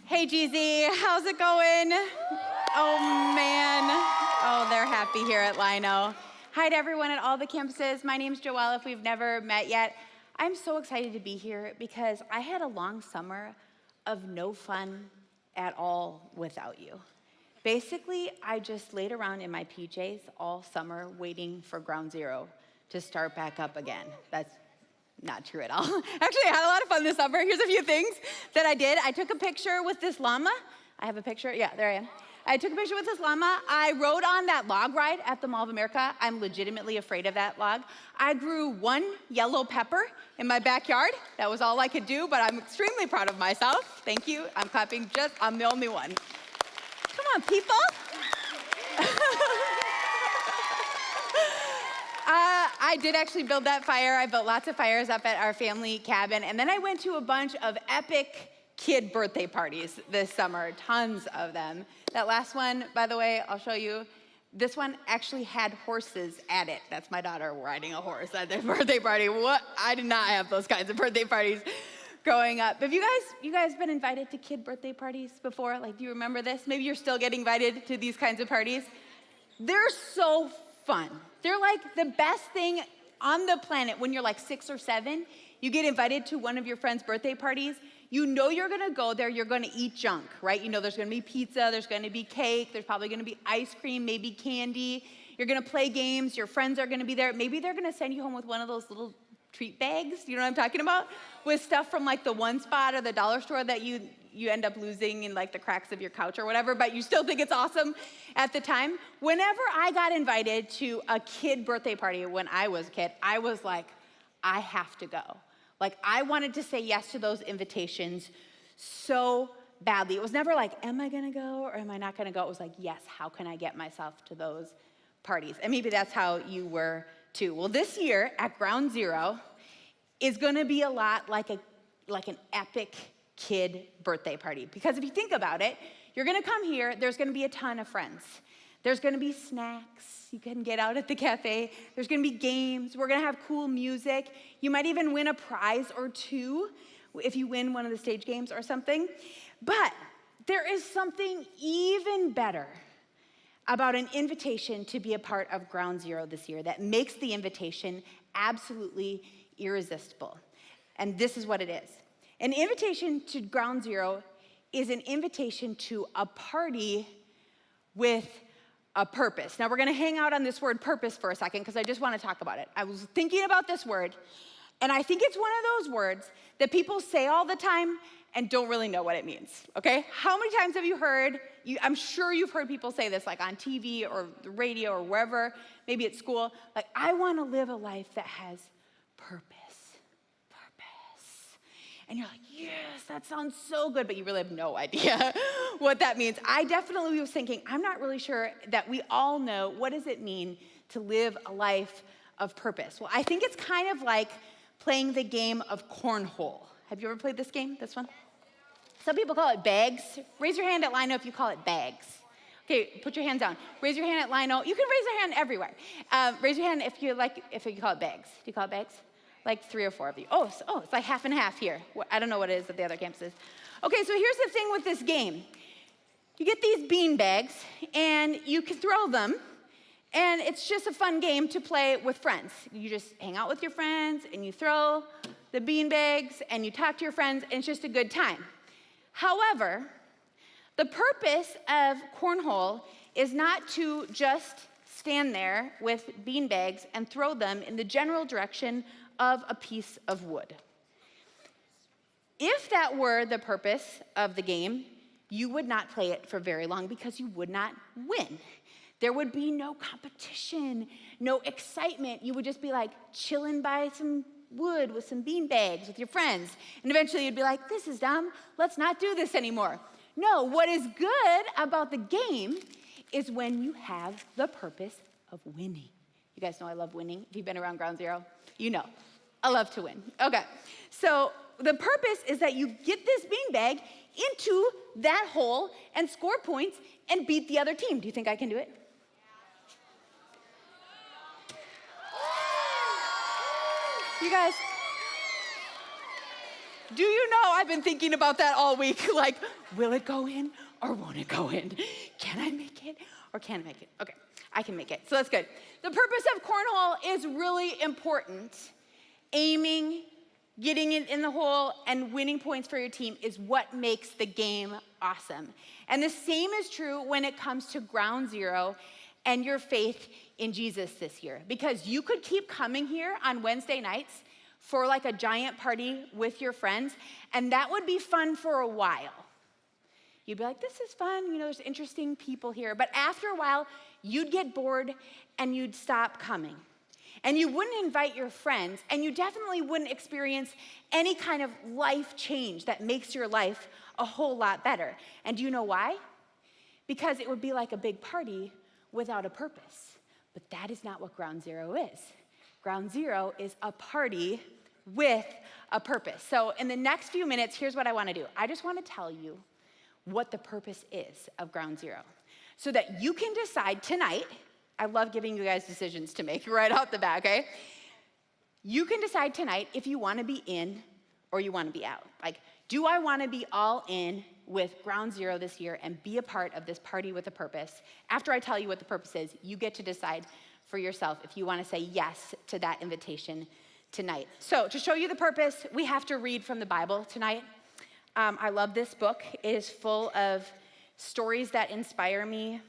Hey, GZ, how's it going? Oh, man. Oh, they're happy here at Lino. Hi to everyone at all the campuses. My name's Joelle, if we've never met yet. I'm so excited to be here because I had a long summer of no fun at all without you. Basically, I just laid around in my PJs all summer waiting for ground zero to start back up again. That's not true at all. Actually, I had a lot of fun this summer. Here's a few things that I did. I took a picture with this llama. I have a picture. Yeah, there I am. I took a picture with this llama. I rode on that log ride at the Mall of America. I'm legitimately afraid of that log. I grew one yellow pepper in my backyard. That was all I could do, but I'm extremely proud of myself. Thank you. I'm clapping I'm the only one. Come on, people. I did actually build that fire. I built lots of fires up at our family cabin. And then I went to a bunch of epic kid birthday parties this summer, tons of them. That last one, by the way, I'll show you. This one actually had horses at it. That's my daughter riding a horse at their birthday party. What? I did not have those kinds of birthday parties growing up. Have you guys been invited to kid birthday parties before? Like, do you remember this? Maybe you're still getting invited to these kinds of parties. They're so fun. They're like the best thing on the planet. When you're like 6 or 7, you get invited to one of your friend's birthday parties. You know you're gonna go there, you're gonna eat junk, right? You know there's gonna be pizza, there's gonna be cake, there's probably gonna be ice cream, maybe candy. You're gonna play games, your friends are gonna be there. Maybe they're gonna send you home with one of those little treat bags, you know what I'm talking about? With stuff from like the One Spot or the dollar store that you end up losing in like the cracks of your couch or whatever, but you still think it's awesome at the time. Whenever I got invited to a kid birthday party when I was a kid, I was like, I have to go. Like, I wanted to say yes to those invitations so badly. It was never like, am I gonna go or am I not gonna go? It was like, yes, how can I get myself to those parties? And maybe that's how you were too. Well, this year at Ground Zero is gonna be a lot like an epic kid birthday party. Because if you think about it, you're gonna come here, there's gonna be a ton of friends. There's gonna be snacks you can get out at the cafe. There's gonna be games. We're gonna have cool music. You might even win a prize or two if you win one of the stage games or something. But there is something even better about an invitation to be a part of Ground Zero this year that makes the invitation absolutely irresistible. And this is what it is. An invitation to Ground Zero is an invitation to a party with a purpose. Now we're gonna hang out on this word purpose for a second because I just wanna talk about it. I was thinking about this word, and I think it's one of those words that people say all the time and don't really know what it means, okay? How many times have you heard, I'm sure you've heard people say this like on TV or the radio or wherever, maybe at school, like, I wanna live a life that has purpose. And you're like, yes, that sounds so good, but you really have no idea what that means. I definitely was thinking, I'm not really sure that we all know what does it mean to live a life of purpose. Well, I think it's kind of like playing the game of cornhole. Have you ever played this game, this one? Some people call it bags. Raise your hand at Lino if you call it bags. Okay, put your hands down. Raise your hand at Lino. You can raise your hand everywhere. Raise your hand if you call it bags. Do you call it bags? Like 3 or 4 of you. Oh, it's like half and half here. I don't know what it is at the other campuses. Okay, so here's the thing with this game. You get these bean bags, and you can throw them, and it's just a fun game to play with friends. You just hang out with your friends, and you throw the bean bags, and you talk to your friends, and it's just a good time. However, the purpose of cornhole is not to just stand there with bean bags and throw them in the general direction of a piece of wood. If that were the purpose of the game, you would not play it for very long because you would not win. There would be no competition, no excitement. You would just be like chilling by some wood with some bean bags with your friends. And eventually you'd be like, this is dumb, let's not do this anymore. No, what is good about the game is when you have the purpose of winning. You guys know I love winning. If you've been around Ground Zero, you know. I love to win. Okay, so the purpose is that you get this beanbag into that hole and score points and beat the other team. Do you think I can do it? You guys, Do you know I've been thinking about that all week? Like, will it go in or won't it go in? Can I make it or can't I make it? Okay, I can make it, so that's good. The purpose of cornhole is really important. Aiming, getting it in the hole, and winning points for your team is what makes the game awesome. And the same is true when it comes to ground zero and your faith in Jesus this year. Because you could keep coming here on Wednesday nights for like a giant party with your friends, and that would be fun for a while. You'd be like, this is fun, you know, there's interesting people here. But after a while, you'd get bored and you'd stop coming. And you wouldn't invite your friends, and you definitely wouldn't experience any kind of life change that makes your life a whole lot better. And do you know why? Because it would be like a big party without a purpose. But that is not what ground zero is. Ground zero is a party with a purpose. So in the next few minutes, here's what I want to do. I just want to tell you what the purpose is of ground zero so that you can decide tonight. I love giving you guys decisions to make right off the bat, okay? You can decide tonight if you want to be in or you want to be out. Like, do I want to be all in with ground zero this year and be a part of this party with a purpose? After I tell you what the purpose is, you get to decide for yourself if you want to say yes to that invitation tonight. So to show you the purpose, we have to read from the Bible tonight. I love this book. It is full of stories that inspire me,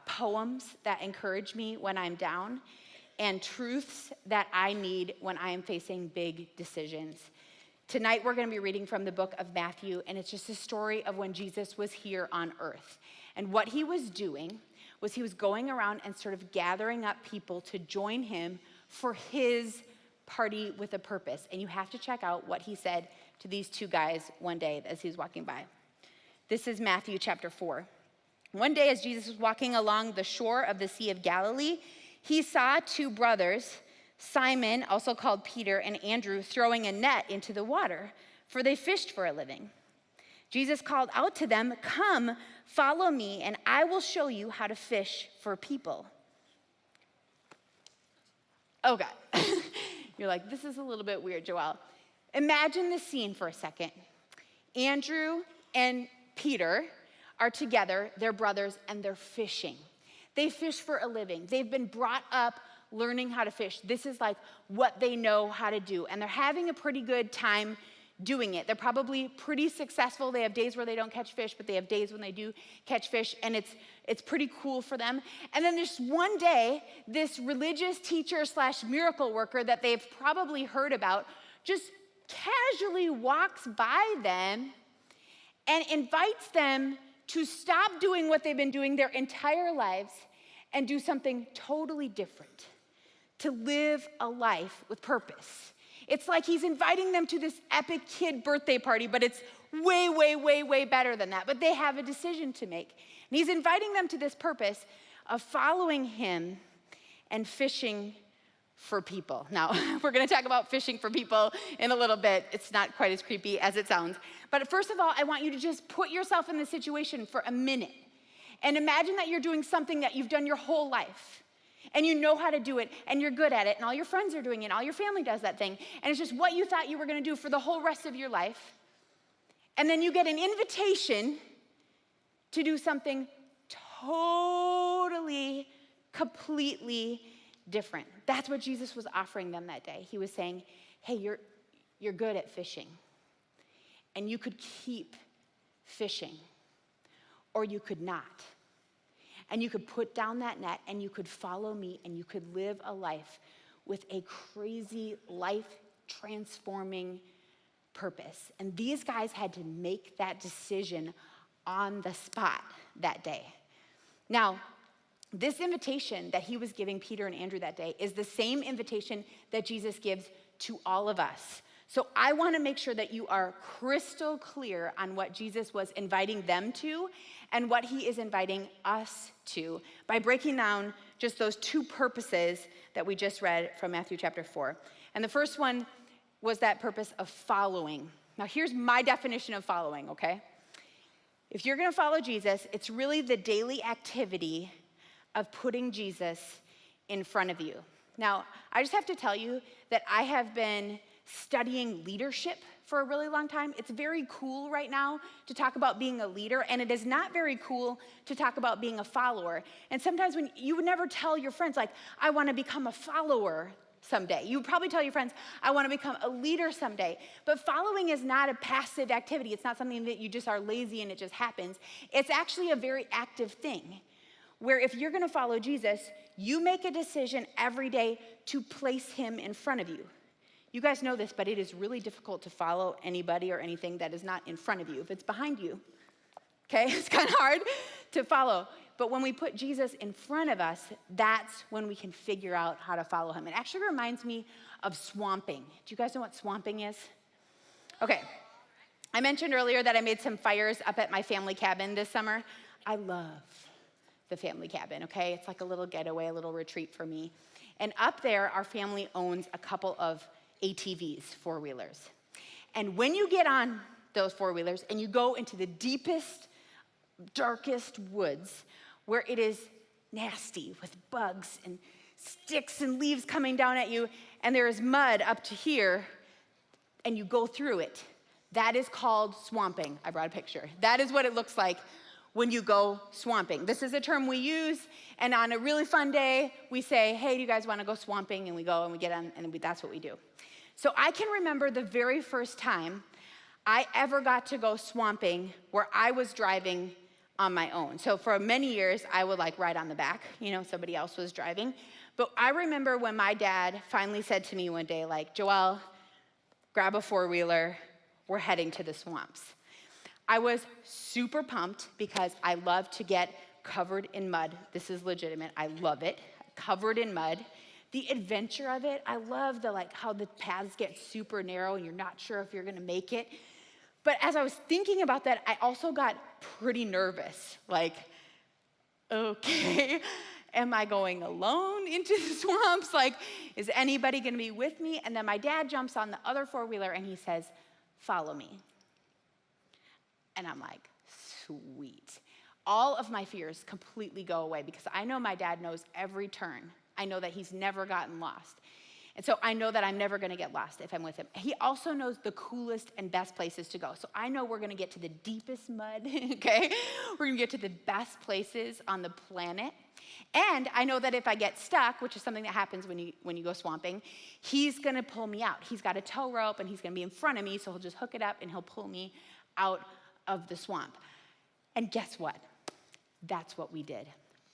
poems that encourage me when I'm down, and truths that I need when I am facing big decisions. Tonight we're going to be reading from the book of Matthew, and it's just a story of when Jesus was here on earth. And what he was doing was he was going around and sort of gathering up people to join him for his party with a purpose. And you have to check out what he said to these two guys one day as he was walking by. This is Matthew chapter 4. One day as Jesus was walking along the shore of the Sea of Galilee, he saw two brothers, Simon, also called Peter, and Andrew, throwing a net into the water, for they fished for a living. Jesus called out to them, "Come, follow me, and I will show you how to fish for people." Okay. You're like, this is a little bit weird, Joelle. Imagine the scene for a second. Andrew and Peter are together, they're brothers, and they're fishing. They fish for a living. They've been brought up learning how to fish. This is like what they know how to do, and they're having a pretty good time doing it. They're probably pretty successful. They have days where they don't catch fish, but they have days when they do catch fish, and it's pretty cool for them. And then there's one day, this religious teacher / miracle worker that they've probably heard about just casually walks by them and invites them to stop doing what they've been doing their entire lives and do something totally different, to live a life with purpose. It's like he's inviting them to this epic kid birthday party, but it's way, way, way, way better than that. But they have a decision to make. And he's inviting them to this purpose of following him and fishing for people. Now, we're going to talk about fishing for people in a little bit. It's not quite as creepy as it sounds. But first of all, I want you to just put yourself in the situation for a minute. And imagine that you're doing something that you've done your whole life. And you know how to do it, and you're good at it, and all your friends are doing it, and all your family does that thing. And it's just what you thought you were going to do for the whole rest of your life. And then you get an invitation to do something totally, completely different. That's what Jesus was offering them that day. He was saying, hey, you're good at fishing, and you could keep fishing, or you could not. And you could put down that net, and you could follow me, and you could live a life with a crazy, life-transforming purpose. And these guys had to make that decision on the spot that day. Now, this invitation that he was giving Peter and Andrew that day is the same invitation that Jesus gives to all of us. So I want to make sure that you are crystal clear on what Jesus was inviting them to and what he is inviting us to by breaking down just those two purposes that we just read from Matthew chapter 4. And the first one was that purpose of following. Now here's my definition of following, okay? If you're going to follow Jesus, it's really the daily activity of putting Jesus in front of you. Now, I just have to tell you that I have been studying leadership for a really long time. It's very cool right now to talk about being a leader, and it is not very cool to talk about being a follower. And sometimes when you would never tell your friends, like, I want to become a follower someday. You would probably tell your friends, I want to become a leader someday. But following is not a passive activity. It's not something that you just are lazy and it just happens. It's actually a very active thing, where if you're going to follow Jesus, you make a decision every day to place him in front of you. You guys know this, but it is really difficult to follow anybody or anything that is not in front of you. If it's behind you, okay, it's kind of hard to follow. But when we put Jesus in front of us, that's when we can figure out how to follow him. It actually reminds me of swamping. Do you guys know what swamping is? Okay, I mentioned earlier that I made some fires up at my family cabin this summer. I love the family cabin, okay? It's like a little getaway, a little retreat for me. And up there, our family owns a couple of ATVs, four-wheelers. And when you get on those four-wheelers and you go into the deepest, darkest woods where it is nasty with bugs and sticks and leaves coming down at you, and there is mud up to here, and you go through it, that is called swamping. I brought a picture. That is what it looks like when you go swamping. This is a term we use, and on a really fun day, we say, hey, do you guys want to go swamping? And we go and we get on, and that's what we do. So I can remember the very first time I ever got to go swamping where I was driving on my own. So for many years, I would like ride on the back, somebody else was driving. But I remember when my dad finally said to me one day, like, Joelle, grab a four-wheeler, we're heading to the swamps. I was super pumped because I love to get covered in mud. This is legitimate, I love it, covered in mud. The adventure of it, I love how the paths get super narrow and you're not sure if you're gonna make it. But as I was thinking about that, I also got pretty nervous. Like, okay, am I going alone into the swamps? Like, is anybody gonna be with me? And then my dad jumps on the other four-wheeler and he says, follow me. And I'm like, sweet. All of my fears completely go away because I know my dad knows every turn. I know that he's never gotten lost. And so I know that I'm never gonna get lost if I'm with him. He also knows the coolest and best places to go. So I know we're gonna get to the deepest mud, okay? We're gonna get to the best places on the planet. And I know that if I get stuck, which is something that happens when you go swamping, he's gonna pull me out. He's got a tow rope and he's gonna be in front of me, so he'll just hook it up and he'll pull me out of the swamp. And guess what? That's what we did.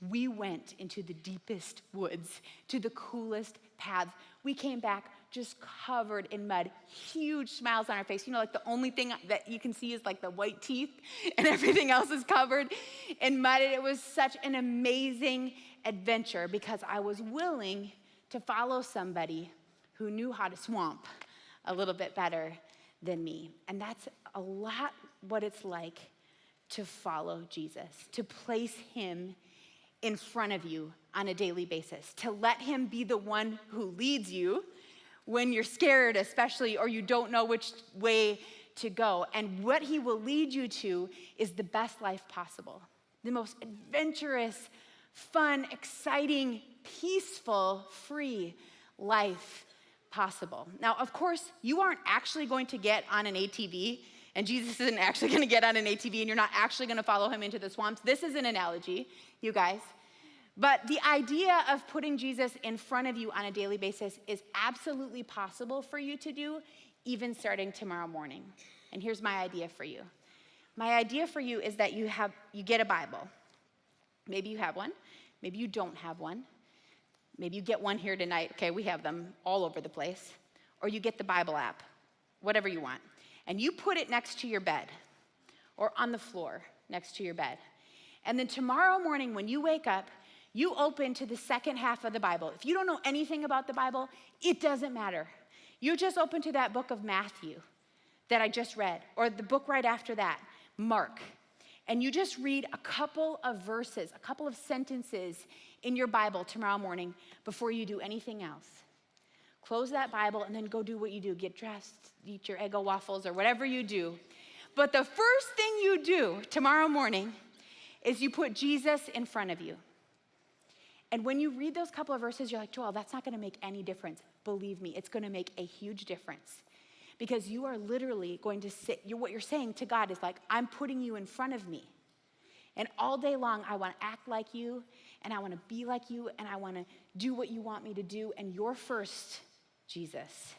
We went into the deepest woods, to the coolest paths. We came back just covered in mud, huge smiles on our face. Like the only thing that you can see is like the white teeth and everything else is covered in mud. And it was such an amazing adventure because I was willing to follow somebody who knew how to swamp a little bit better than me. And that's a lot what it's like to follow Jesus, to place him in front of you on a daily basis, to let him be the one who leads you when you're scared, especially, or you don't know which way to go. And what he will lead you to is the best life possible, the most adventurous, fun, exciting, peaceful, free life possible. Now, of course, you aren't actually going to get on an ATV, and Jesus isn't actually going to get on an ATV, and you're not actually going to follow him into the swamps. This is an analogy, you guys. But the idea of putting Jesus in front of you on a daily basis is absolutely possible for you to do, even starting tomorrow morning. And here's my idea for you. My idea for you is that you get a Bible. Maybe you have one. Maybe you don't have one. Maybe you get one here tonight. Okay, we have them all over the place. Or you get the Bible app, whatever you want. And you put it next to your bed or on the floor next to your bed. And then tomorrow morning when you wake up, you open to the second half of the Bible. If you don't know anything about the Bible, it doesn't matter. You just open to that book of Matthew that I just read, or the book right after that, Mark. And you just read a couple of verses, a couple of sentences in your Bible tomorrow morning before you do anything else. Close that Bible and then go do what you do. Get dressed, eat your Eggo waffles, or whatever you do. But the first thing you do tomorrow morning is you put Jesus in front of you. And when you read those couple of verses, you're like, Joelle, that's not gonna make any difference. believe me, it's gonna make a huge difference. Because you are literally going to sit, what you're saying to God is like, I'm putting you in front of me. And all day long, I want to act like you, and I want to be like you, and I want to do what you want me to do, and you're first, Jesus.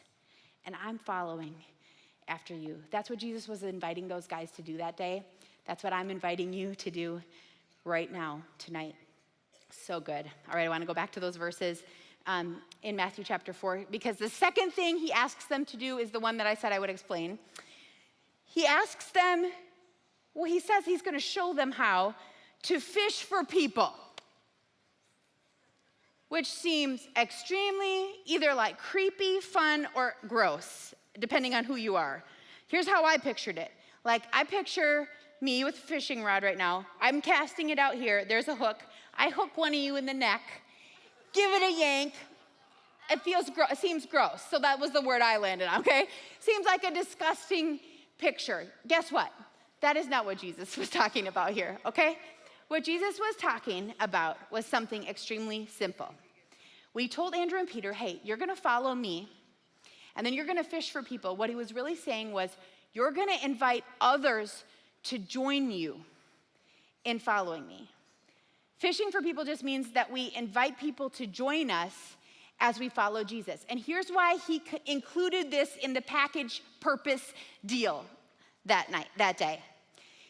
And I'm following after you. That's what Jesus was inviting those guys to do that day. That's what I'm inviting you to do right now, tonight. So good. All right, I want to go back to those verses in Matthew chapter 4, because the second thing he asks them to do is the one that I said I would explain. He asks them, well, he says he's going to show them how to fish for people, which seems extremely either like creepy, fun, or gross, depending on who you are. Here's how I pictured it. Like, I picture me with a fishing rod right now. I'm casting it out here. There's a hook. I hook one of you in the neck, give it a yank. It seems gross. So that was the word I landed on, okay? Seems like a disgusting picture. Guess what? That is not what Jesus was talking about here, okay? What Jesus was talking about was something extremely simple. We told Andrew and Peter, hey, you're gonna follow me, and then you're gonna fish for people. What he was really saying was, you're gonna invite others to join you in following me. Fishing for people just means that we invite people to join us as we follow Jesus. And here's why he included this in the package purpose deal that day.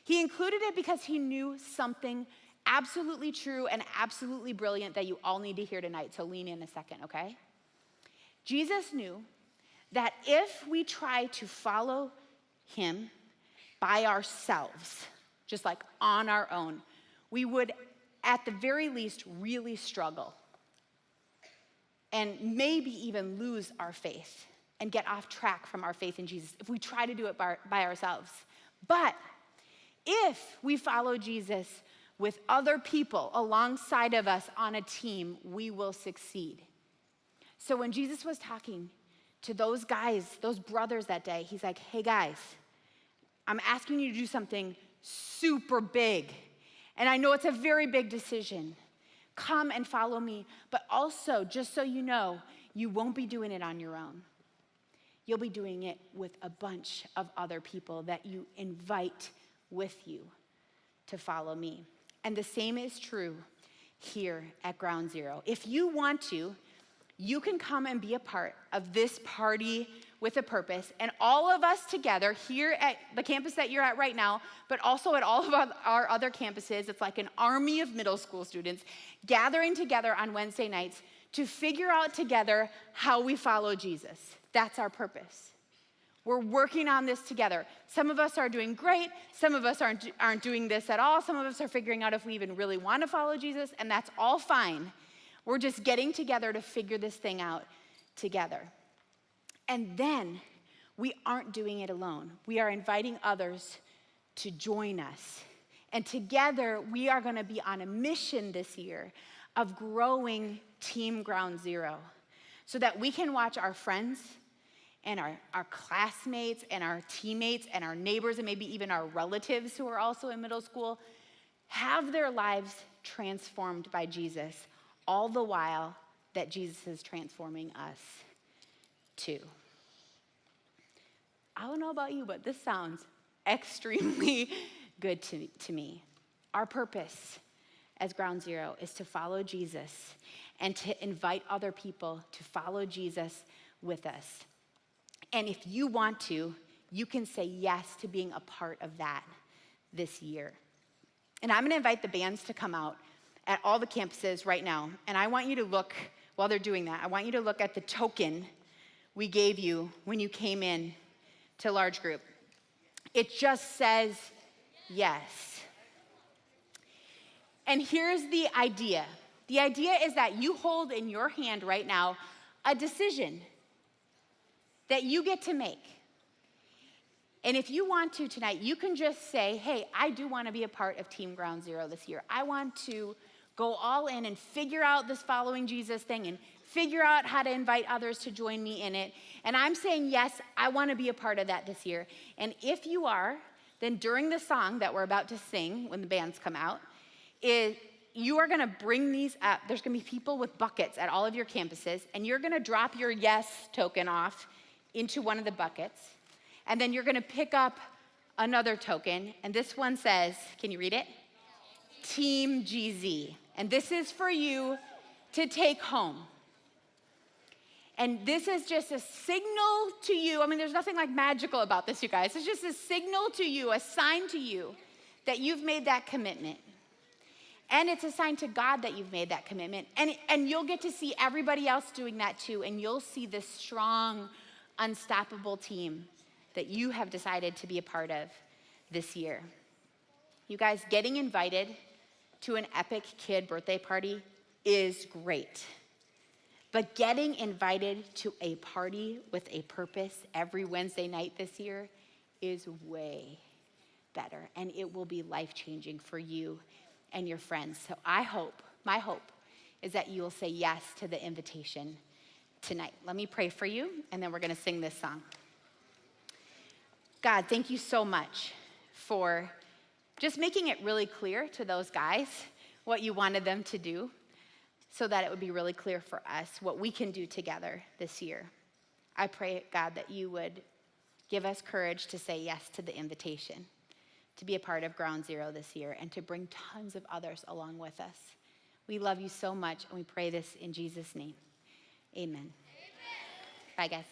He included it because he knew something absolutely true and absolutely brilliant that you all need to hear tonight. So lean in a second, okay? Jesus knew that if we try to follow him by ourselves, just like on our own, we would at the very least really struggle and maybe even lose our faith and get off track from our faith in Jesus if we try to do it by ourselves. But if we follow Jesus with other people alongside of us on a team, we will succeed. So when Jesus was talking to those guys, those brothers that day, he's like, hey guys, I'm asking you to do something super big. And I know it's a very big decision. Come and follow me. But also, just so you know, you won't be doing it on your own. You'll be doing it with a bunch of other people that you invite with you to follow me. And the same is true here at Ground Zero. If you want to, you can come and be a part of this party with a purpose. And all of us together here at the campus that you're at right now, but also at all of our other campuses, it's like an army of middle school students gathering together on Wednesday nights to figure out together how we follow Jesus. That's our purpose. We're working on this together. Some of us are doing great. Some of us aren't doing this at all. Some of us are figuring out if we even really want to follow Jesus, and that's all fine. We're just getting together to figure this thing out together. And then we aren't doing it alone. We are inviting others to join us. And together we are going to be on a mission this year of growing Team Ground Zero so that we can watch our friends and our classmates and our teammates and our neighbors and maybe even our relatives who are also in middle school have their lives transformed by Jesus, all the while that Jesus is transforming us too. I don't know about you, but this sounds extremely good to me. Our purpose as Ground Zero is to follow Jesus and to invite other people to follow Jesus with us. And if you want to, you can say yes to being a part of that this year. And I'm going to invite the bands to come out at all the campuses right now. And I want you to look, while they're doing that, I want you to look at the token we gave you when you came in to large group. It just says yes. And here's the idea. The idea is that you hold in your hand right now a decision that you get to make. And if you want to tonight, you can just say, hey, I do want to be a part of Team Ground Zero this year. I want to go all in and figure out this following Jesus thing and figure out how to invite others to join me in it. And I'm saying, yes, I want to be a part of that this year. And if you are, then during the song that we're about to sing when the bands come out, you are gonna bring these up. There's gonna be people with buckets at all of your campuses, and you're gonna drop your yes token off into one of the buckets. And then you're gonna pick up another token, and this one says, can you read it? Team GZ. And this is for you to take home. And this is just a signal to you. I mean, there's nothing like magical about this, you guys. It's just a signal to you, a sign to you that you've made that commitment. And it's a sign to God that you've made that commitment. And you'll get to see everybody else doing that too. And you'll see this strong, unstoppable team that you have decided to be a part of this year. You guys, getting invited to an epic kid birthday party is great. But getting invited to a party with a purpose every Wednesday night this year is way better. And it will be life-changing for you and your friends. So my hope is that you will say yes to the invitation tonight. Let me pray for you, and then we're gonna sing this song. God, thank you so much for just making it really clear to those guys what you wanted them to do, so that it would be really clear for us what we can do together this year. I pray, God, that you would give us courage to say yes to the invitation, to be a part of Ground Zero this year, and to bring tons of others along with us. We love you so much, and we pray this in Jesus' name. Amen. Bye, guys.